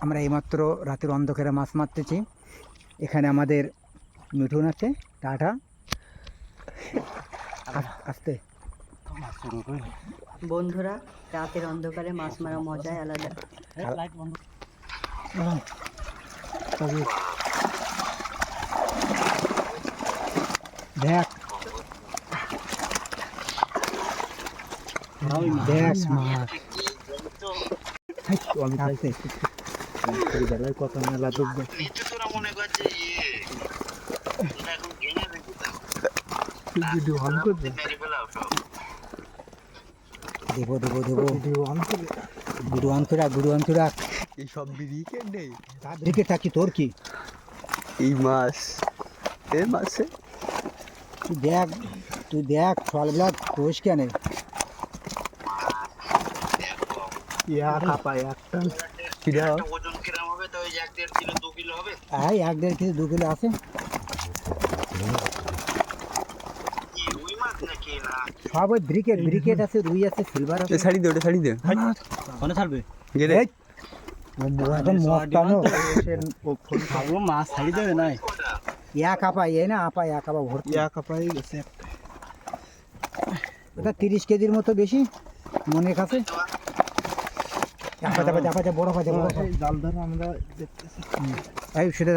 আমরা এইমাত্র রাতের অন্ধকারে মাছ মারতেছি। এখানে আমাদের মিঠুন আছে, টাটা আসতে। বন্ধুরা, রাতের অন্ধকারে মাছ মারা মজাই আলাদা। দেখ দেখ মাছ আসতে। কত মেলা ডুববে। দেবো দেবো দেবো গুরু আনতে রাখ। এইসব ব্রিকেট নেই, তাদেরকে থাকি তোর কি? এই মাছ এই মাছে তুই দেখ ফলগুলা কোষ কেন এই 1-1.5 কেজি 2 কিলো আছে। সব ওই ব্রিকেট আছে, রুই আছে, সিলভার আছে। ছাড়ি দে, ওটা ছাড়ি দে। মনে থাকবে গেলে এখন মস্তানো মাছ ছাড়ি দেবে নাই এক আপা এই না আপা এক আপা ভর্তি। গেছে ওটা 30 কেজির মতো বেশি মনের কাছে। বড় পাতা জাল ধরে আমরা দেখতেছি। এই সেটা